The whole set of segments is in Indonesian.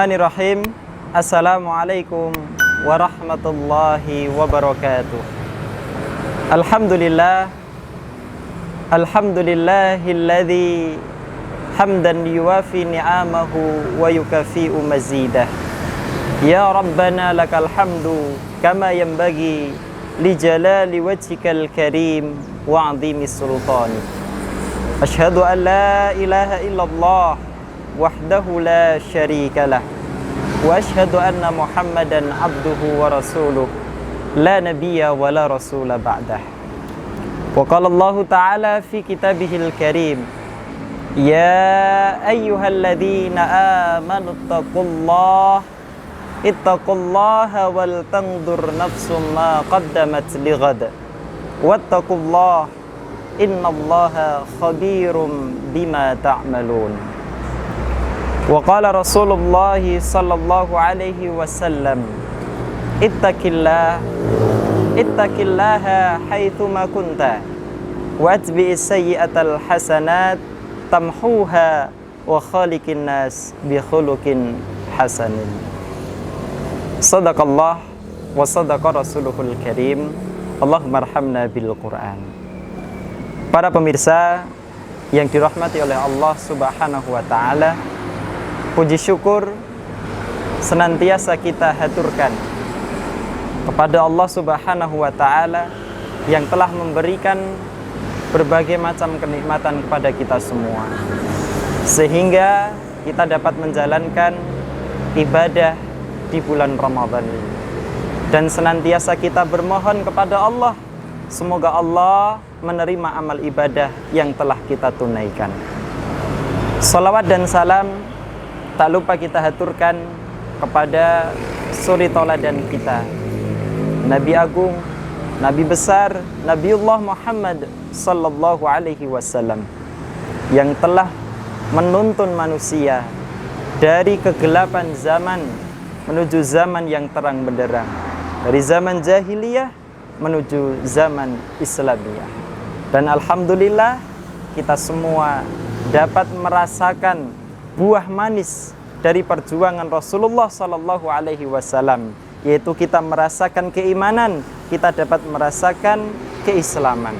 Bismillahirrahmanirrahim. Assalamualaikum warahmatullahi wabarakatuh. Alhamdulillahilladzi hamdan yuwafi ni'amahu wa yukafi'u mazidah. Ya Rabbana lakal hamdu kama yanbaghi li jalali wajhikal karim wa 'azimis sultani. Asyhadu an la ilaha illallah wahdahu la syarika lah wa asyhadu anna Muhammadan abduhu wa rasuluh la nabiyya wa la rasula ba'dah. Wa qala Allah ta'ala fi kitabihil karim, ya ayyuhalladzina amanu ittaqullaha wal tanzur nafsum ma qaddamat lighad wattaqullaha innallaha khabirum bima ta'malun. Wa qala Rasulullah sallallahu alaihi wasallam, ittaqillaha haitsuma kunta wa atbi'is sayyi'atal hasanat tamhuha wa khaliqin nas bi khuluqin hasanin. Sadaqallah wa sadaqa rasuluhul karim. Allahumma arhamna bil Qur'an. Para pemirsa yang dirahmati oleh Allah Subhanahu wa taala, puji syukur senantiasa kita haturkan kepada Allah Subhanahu wa taala yang telah memberikan berbagai macam kenikmatan kepada kita semua, sehingga kita dapat menjalankan ibadah di bulan Ramadan ini. Dan senantiasa kita bermohon kepada Allah, semoga Allah menerima amal ibadah yang telah kita tunaikan. Salawat dan salam tak lupa kita haturkan kepada suri tauladan kita, Nabi Agung, Nabi besar, Nabiullah Muhammad sallallahu alaihi wasallam, yang telah menuntun manusia dari kegelapan zaman menuju zaman yang terang benderang, dari zaman jahiliyah menuju zaman Islamiyah. Dan alhamdulillah kita semua dapat merasakan buah manis dari perjuangan Rasulullah sallallahu alaihi wasallam, yaitu kita merasakan keimanan, kita dapat merasakan keislaman.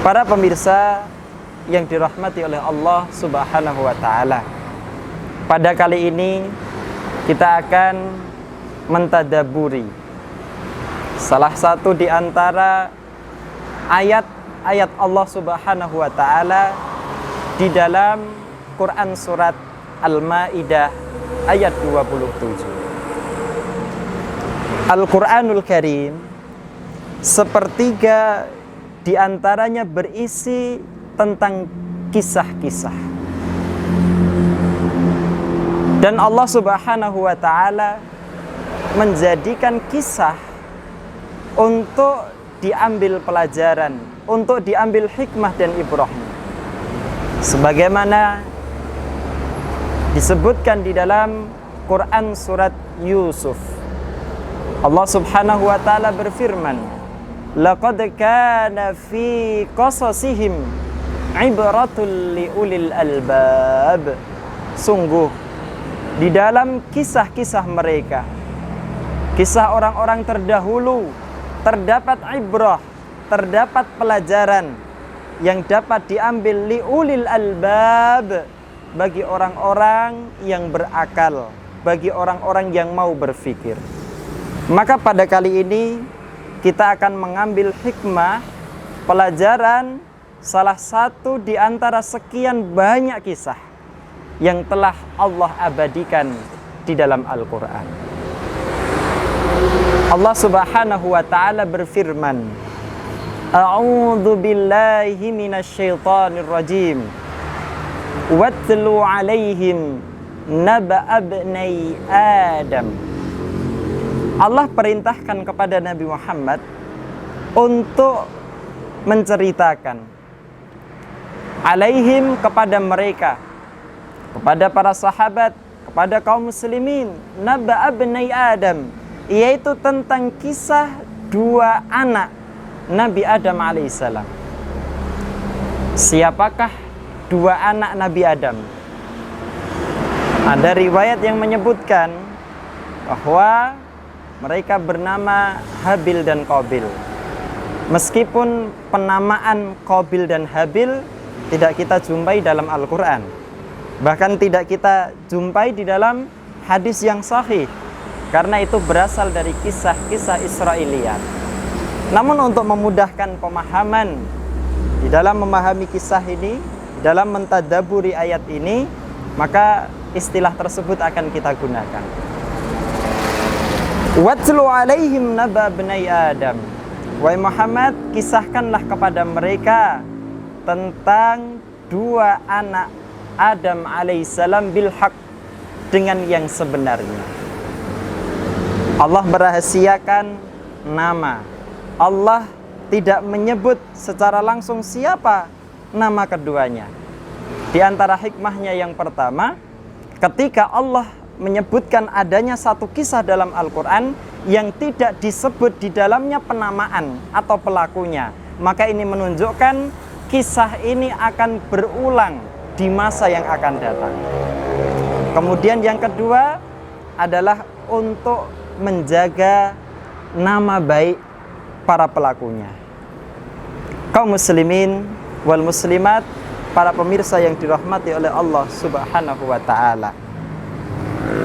Para pemirsa yang dirahmati oleh Allah Subhanahu wa taala, pada kali ini kita akan mentadaburi salah satu di antara ayat-ayat Allah Subhanahu wa taala di dalam Quran surat Al-Maidah ayat 27. Al-Quranul Karim sepertiga di antaranya berisi tentang kisah-kisah. Dan Allah Subhanahu wa taala menjadikan kisah untuk diambil pelajaran, untuk diambil hikmah dan ibrahnya. Sebagaimana disebutkan di dalam Quran surat Yusuf, Allah Subhanahu wa taala berfirman, laqad kana fi qasasihim ibratul liulil albab. Sungguh di dalam kisah-kisah mereka, kisah orang-orang terdahulu, terdapat ibrah, terdapat pelajaran yang dapat diambil liulil albab, bagi orang-orang yang berakal, bagi orang-orang yang mau berfikir. Maka pada kali ini kita akan mengambil hikmah, pelajaran, salah satu di antara sekian banyak kisah yang telah Allah abadikan di dalam Al-Quran. Allah Subhanahu wa ta'ala berfirman, A'udzu billahi minasyaitonir rajim. Watlu alaihim naba'a ibnai Adam. Allah perintahkan kepada Nabi Muhammad untuk menceritakan alaihim, kepada mereka, kepada para sahabat, kepada kaum muslimin, naba'a ibnai Adam, yaitu tentang kisah dua anak Nabi Adam alaihissalam. Siapakah dua anak Nabi Adam? Ada riwayat yang menyebutkan bahwa mereka bernama Habil dan Qabil. Meskipun penamaan Qabil dan Habil tidak kita jumpai dalam Al-Quran, bahkan tidak kita jumpai di dalam hadis yang sahih, karena itu berasal dari kisah-kisah Israiliyat. Namun untuk memudahkan pemahaman di dalam memahami kisah ini, dalam mentadaburi ayat ini, maka istilah tersebut akan kita gunakan. Watlu alaihim naba bnai Adam. Wahai Muhammad, kisahkanlah kepada mereka tentang dua anak Adam alaihissalam bil haq, dengan yang sebenarnya. Allah merahasiakan nama. Allah tidak menyebut secara langsung siapa nama keduanya. Di antara hikmahnya yang pertama, ketika Allah menyebutkan adanya satu kisah dalam Al-Quran yang tidak disebut di dalamnya penamaan atau pelakunya, maka ini menunjukkan kisah ini akan berulang di masa yang akan datang. Kemudian yang kedua adalah untuk menjaga nama baik para pelakunya. Kaum muslimin wal muslimat, para pemirsa yang dirahmati oleh Allah Subhanahu wa ta'ala.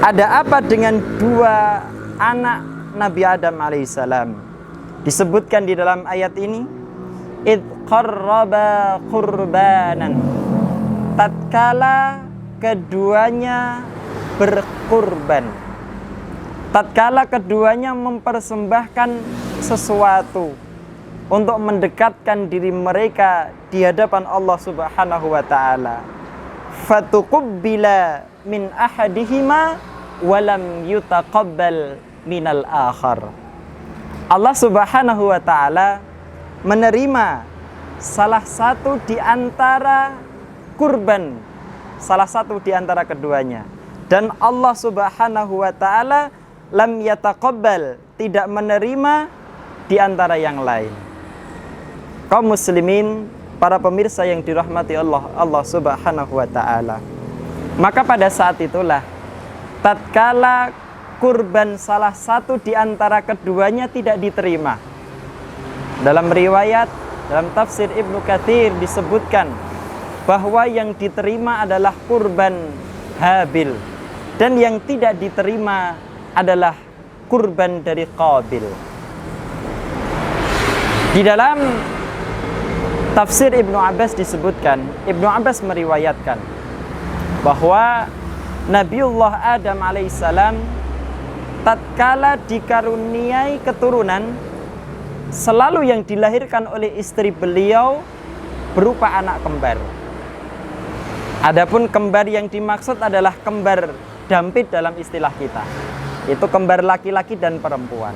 Ada apa dengan dua anak Nabi Adam alaihissalam? Disebutkan di dalam ayat ini, id qarraba qurbanan, tatkala keduanya berkurban, tatkala keduanya mempersembahkan sesuatu untuk mendekatkan diri mereka di hadapan Allah Subhanahu wa ta'ala. Fatuqubbila min ahadihima walam yutaqabbal minal akhar. Allah Subhanahu wa ta'ala menerima salah satu di antara kurban, salah satu di antara keduanya, dan Allah Subhanahu wa ta'ala lam yataqabbal, tidak menerima di antara yang lain. Kaum muslimin, para pemirsa yang dirahmati Allah Subhanahu wa ta'ala, maka pada saat itulah tatkala kurban salah satu di antara keduanya tidak diterima. Dalam riwayat, dalam tafsir Ibnu Katsir disebutkan bahwa yang diterima adalah kurban Habil, dan yang tidak diterima adalah kurban dari Qabil. Di dalam tafsir Ibnu Abbas disebutkan, Ibnu Abbas meriwayatkan bahwa Nabiullah Adam alaihissalam tatkala dikaruniai keturunan, selalu yang dilahirkan oleh istri beliau berupa anak kembar. Adapun kembar yang dimaksud adalah kembar dampit dalam istilah kita, itu kembar laki-laki dan perempuan.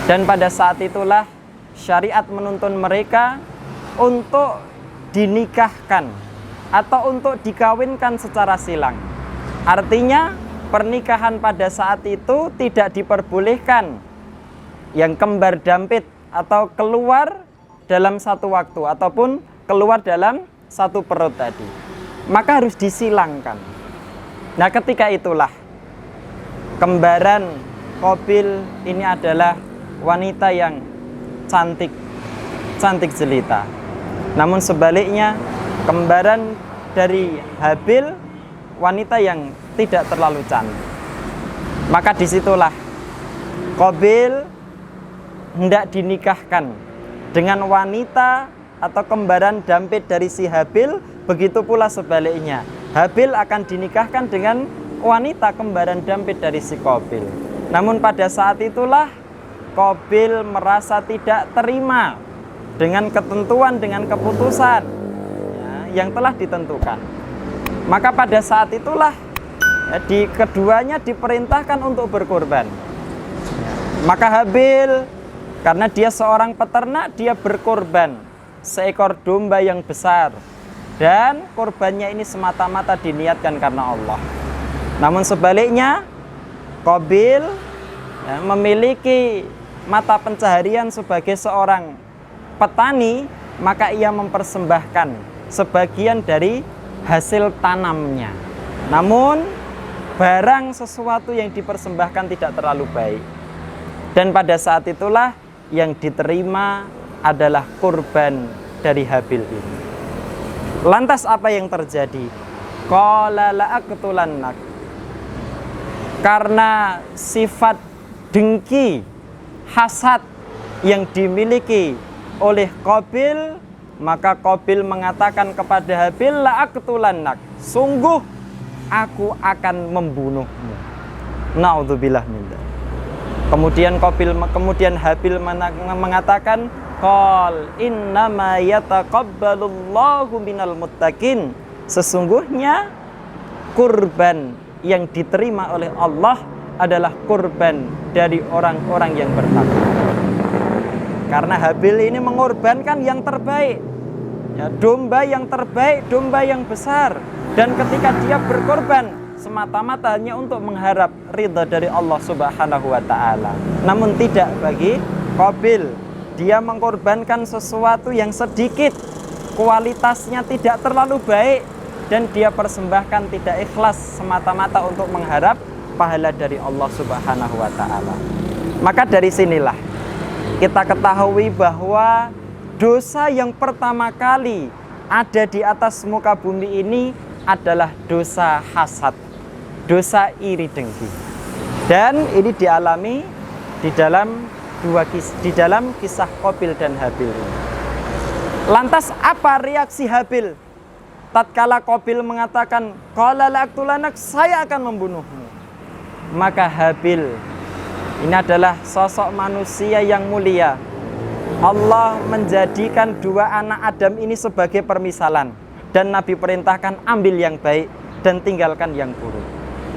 Dan pada saat itulah syariat menuntun mereka untuk dinikahkan atau untuk dikawinkan secara silang. Artinya pernikahan pada saat itu tidak diperbolehkan yang kembar dampit atau keluar dalam satu waktu ataupun keluar dalam satu perut tadi, maka harus disilangkan. Nah, ketika itulah kembaran Qabil ini adalah wanita yang cantik jelita. Namun sebaliknya, kembaran dari Habil wanita yang tidak terlalu cantik. Maka disitulah Qabil hendak dinikahkan dengan wanita atau kembaran dampit dari si Habil. Begitu pula sebaliknya, Habil akan dinikahkan dengan wanita kembaran dampit dari si Qabil. Namun pada saat itulah Qabil merasa tidak terima dengan ketentuan, dengan keputusan yang telah ditentukan. Maka pada saat itulah keduanya diperintahkan untuk berkorban. Maka Habil, karena dia seorang peternak, dia berkorban seekor domba yang besar, dan korbannya ini semata-mata diniatkan karena Allah. Namun sebaliknya, Qabil memiliki mata pencaharian sebagai seorang petani, maka ia mempersembahkan sebagian dari hasil tanamnya. Namun barang sesuatu yang dipersembahkan tidak terlalu baik. Dan pada saat itulah yang diterima adalah kurban dari Habil ini. Lantas apa yang terjadi? Qala la'aqtulannak. Karena sifat dengki, hasad yang dimiliki oleh Qabil, maka Qabil mengatakan kepada Habil, la'aqtulannak, sungguh aku akan membunuhmu. Naudzubillah min dzalik. Kemudian Habil mengatakan, qal innama yataqabbalullahu minal muttaqin. Sesungguhnya kurban yang diterima oleh Allah adalah kurban dari orang-orang yang bertakwa. Karena Habil ini mengorbankan yang terbaik, ya, domba yang terbaik, domba yang besar. Dan ketika dia berkorban semata-mata hanya untuk mengharap ridha dari Allah Subhanahu wa ta'ala. Namun tidak bagi Qabil. Dia mengkorbankan sesuatu yang sedikit, kualitasnya tidak terlalu baik, dan dia persembahkan tidak ikhlas semata-mata untuk mengharap pahala dari Allah Subhanahu wa ta'ala. Maka dari sinilah kita ketahui bahwa dosa yang pertama kali ada di atas muka bumi ini adalah dosa hasad, dosa iri dengki. Dan ini dialami di dalam kisah Qabil dan Habil. Lantas apa reaksi Habil tatkala Qabil mengatakan, qala la'aqtulannak, saya akan membunuhmu? Maka Habil ini adalah sosok manusia yang mulia. Allah menjadikan dua anak Adam ini sebagai permisalan, dan Nabi perintahkan ambil yang baik dan tinggalkan yang buruk.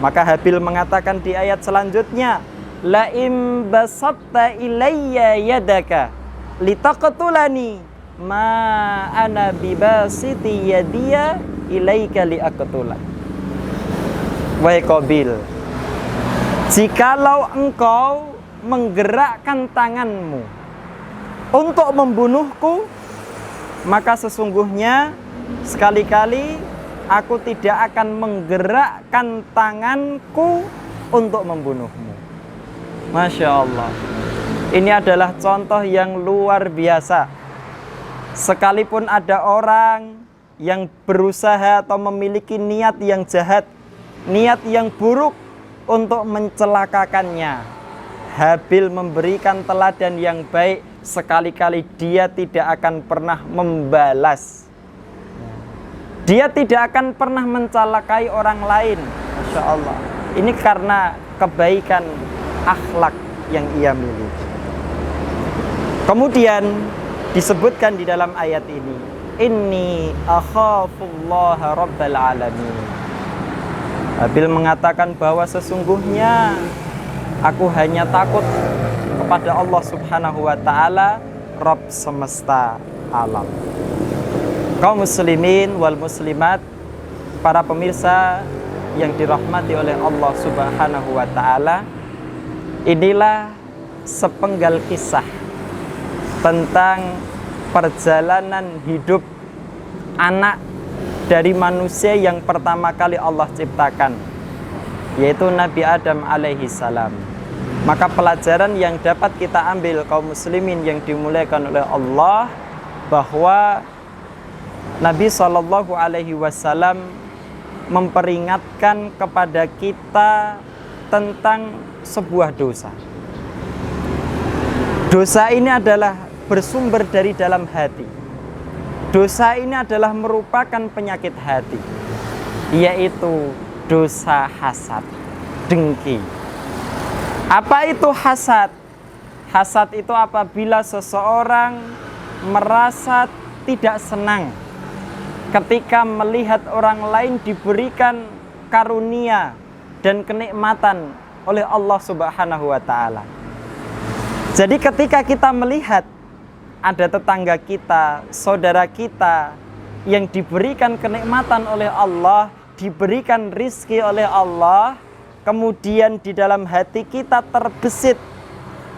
Maka Habil mengatakan di ayat selanjutnya, la im basatta ilayya yadaka litaqtulani ma ana bibasiti yadiya ilaika liaqtulak. Wahai Qabil, jikalau engkau menggerakkan tanganmu untuk membunuhku, maka sesungguhnya sekali-kali aku tidak akan menggerakkan tanganku untuk membunuhmu. Masya Allah. Ini adalah contoh yang luar biasa. Sekalipun ada orang yang berusaha atau memiliki niat yang jahat, niat yang buruk untuk mencelakakannya, Habil memberikan teladan yang baik. Sekali-kali dia tidak akan pernah membalas. Dia tidak akan pernah mencelakai orang lain. Masya Allah. Ini karena kebaikan akhlak yang ia miliki. Kemudian disebutkan di dalam ayat ini, inni akhafullaha rabbal alamin. Habil mengatakan bahwa sesungguhnya aku hanya takut kepada Allah Subhanahu wa ta'ala, Rabb semesta alam. Kaum muslimin wal muslimat, para pemirsa yang dirahmati oleh Allah Subhanahu wa ta'ala, inilah sepenggal kisah tentang perjalanan hidup anak dari manusia yang pertama kali Allah ciptakan, yaitu Nabi Adam alaihi salam. Maka pelajaran yang dapat kita ambil kaum muslimin yang dimuliakan oleh Allah, bahwa Nabi SAW memperingatkan kepada kita tentang sebuah dosa. Dosa ini adalah bersumber dari dalam hati. Dosa ini adalah merupakan penyakit hati, yaitu dosa hasad, dengki. Apa itu hasad? Hasad itu apabila seseorang merasa tidak senang ketika melihat orang lain diberikan karunia dan kenikmatan oleh Allah Subhanahu wa ta'ala. Jadi ketika kita melihat ada tetangga kita, saudara kita yang diberikan kenikmatan oleh Allah, diberikan rizki oleh Allah, kemudian di dalam hati kita terbesit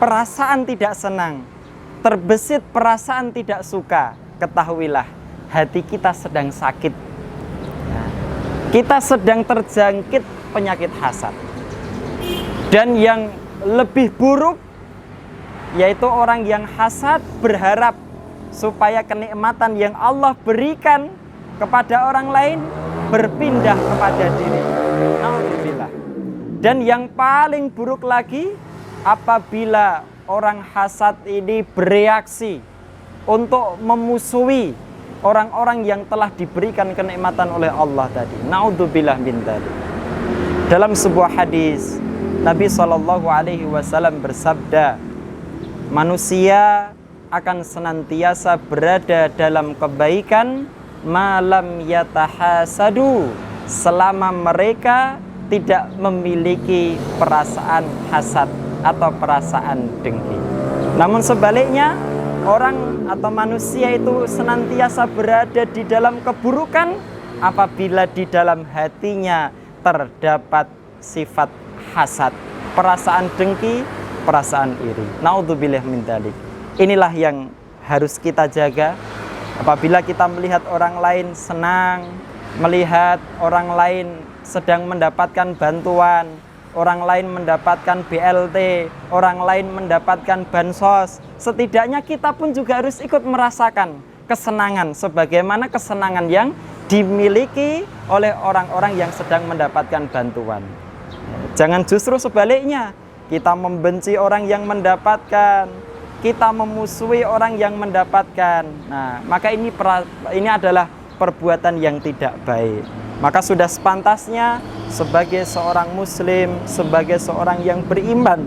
perasaan tidak senang, terbesit perasaan tidak suka, ketahuilah hati kita sedang sakit. Kita sedang terjangkit penyakit hasad. Dan yang lebih buruk yaitu orang yang hasad berharap supaya kenikmatan yang Allah berikan kepada orang lain berpindah kepada diri. Alhamdulillah. Dan yang paling buruk lagi, apabila orang hasad ini bereaksi untuk memusuhi orang-orang yang telah diberikan kenikmatan oleh Allah tadi. Naudzubillah min dzalik. Dalam sebuah hadis, Nabi SAW bersabda, manusia akan senantiasa berada dalam kebaikan malam yatahasadu, selama mereka tidak memiliki perasaan hasad atau perasaan dengki. Namun sebaliknya, orang atau manusia itu senantiasa berada di dalam keburukan apabila di dalam hatinya terdapat sifat hasad, perasaan dengki, perasaan iri. Naudzubillah min dzalik. Inilah yang harus kita jaga. Apabila kita melihat orang lain senang, melihat orang lain sedang mendapatkan bantuan, orang lain mendapatkan BLT, orang lain mendapatkan bansos, setidaknya kita pun juga harus ikut merasakan kesenangan sebagaimana kesenangan yang dimiliki oleh orang-orang yang sedang mendapatkan bantuan. Jangan justru sebaliknya, kita membenci orang yang mendapatkan, kita memusuhi orang yang mendapatkan. Nah, maka ini adalah perbuatan yang tidak baik. Maka sudah sepantasnya sebagai seorang muslim, sebagai seorang yang beriman,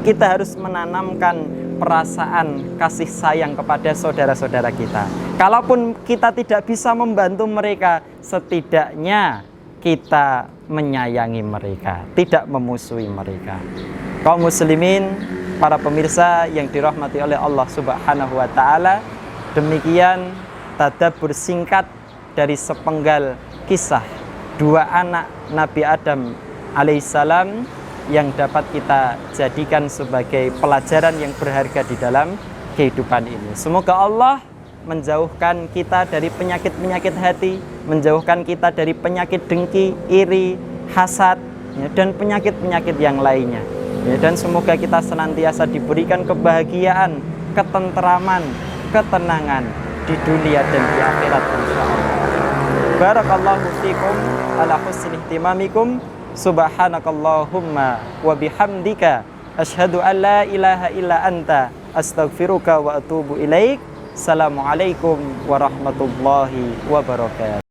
kita harus menanamkan perasaan kasih sayang kepada saudara-saudara kita. Kalaupun kita tidak bisa membantu mereka, setidaknya kita menyayangi mereka, tidak memusuhi mereka. Kaum muslimin, para pemirsa yang dirahmati oleh Allah Subhanahu wa taala, demikian tadabbur singkat dari sepenggal kisah dua anak Nabi Adam alaihissalam yang dapat kita jadikan sebagai pelajaran yang berharga di dalam kehidupan ini. Semoga Allah menjauhkan kita dari penyakit-penyakit hati, menjauhkan kita dari penyakit dengki, iri, hasad, ya, dan penyakit-penyakit yang lainnya. Ya, dan semoga kita senantiasa diberikan kebahagiaan, ketentraman, ketenangan di dunia dan di akhirat insyaallah. Barakallahu fikum ala husni ihtimamikum. Subhanakallahumma wa bihamdika asyhadu an la ilaha illa anta astaghfiruka wa atubu ilaik. Assalamualaikum warahmatullahi wabarakatuh.